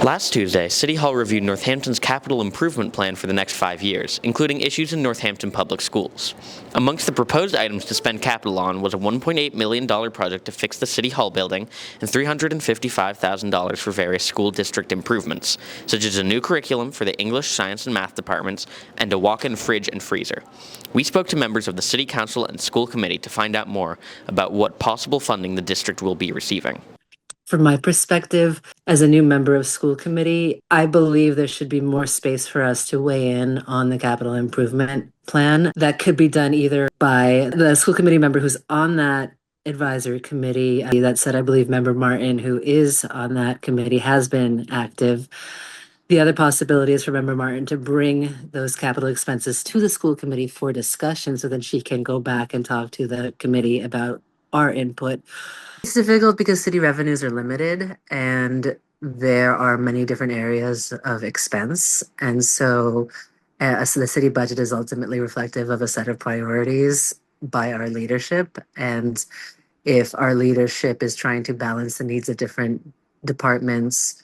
Last Tuesday, City Hall reviewed Northampton's capital improvement plan for the next 5 years, including issues in Northampton Public Schools. Amongst the proposed items to spend capital on was a $1.8 million project to fix the City Hall building and $355,000 for various school district improvements, such as a new curriculum for the English, Science, and Math departments and a walk-in fridge and freezer. We spoke to members of the City Council and School Committee to find out more about what possible funding the district will be receiving. From my perspective, as a new member of school committee, I believe there should be more space for us to weigh in on the capital improvement plan. That could be done either by the school committee member who's on that advisory committee. That said, I believe Member Martin, who is on that committee, has been active. The other possibility is for Member Martin to bring those capital expenses to the school committee for discussion so that she can go back and talk to the committee about our input. It's difficult because city revenues are limited and there are many different areas of expense. And so the city budget is ultimately reflective of a set of priorities by our leadership. And if our leadership is trying to balance the needs of different departments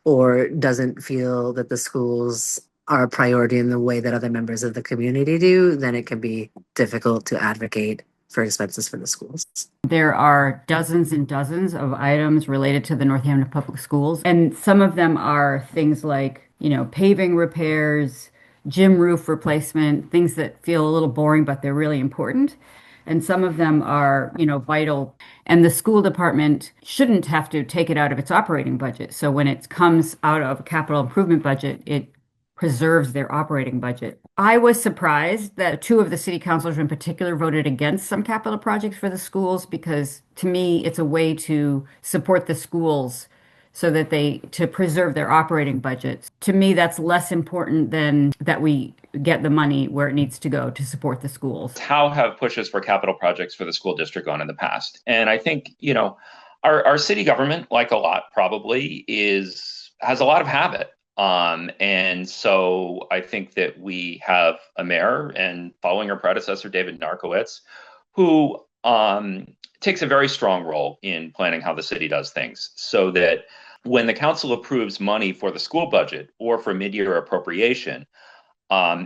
or doesn't feel that the schools are a priority in the way that other members of the community do, then it can be difficult to advocate for expenses for the schools. There are dozens and dozens of items related to the Northampton Public Schools, and some of them are things like, paving repairs, gym roof replacement, things that feel a little boring, but they're really important. And some of them are, vital. And the school department shouldn't have to take it out of its operating budget. So when it comes out of a capital improvement budget, it preserves their operating budget. I was surprised that two of the city councilors in particular voted against some capital projects for the schools, because to me, it's a way to support the schools so that to preserve their operating budgets. To me, that's less important than that we get the money where it needs to go to support the schools. How have pushes for capital projects for the school district gone in the past? And I think, our city government, like a lot probably, has a lot of habit. And so I think that we have a mayor, and following her predecessor, David Narkowitz, who takes a very strong role in planning how the city does things, so that when the council approves money for the school budget or for mid-year appropriation,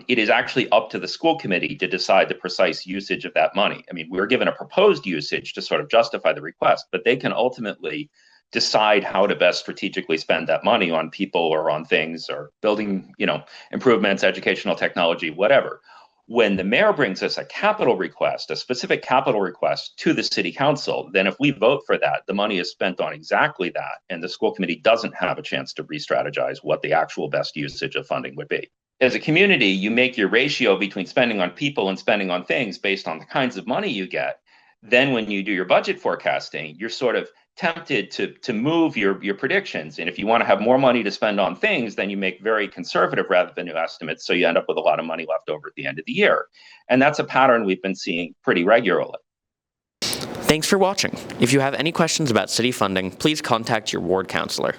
it is actually up to the school committee to decide the precise usage of that money. I mean, we're given a proposed usage to sort of justify the request, but they can ultimately decide how to best strategically spend that money on people or on things or building, improvements, educational technology, whatever. When the mayor brings us a capital request, a specific capital request to the city council, then if we vote for that, the money is spent on exactly that. And the school committee doesn't have a chance to re-strategize what the actual best usage of funding would be. As a community, you make your ratio between spending on people and spending on things based on the kinds of money you get. Then when you do your budget forecasting, you're sort of tempted to move your predictions. And if you want to have more money to spend on things, then you make very conservative rather than new estimates. So you end up with a lot of money left over at the end of the year. And that's a pattern we've been seeing pretty regularly. Thanks for watching. If you have any questions about city funding, please contact your ward councillor.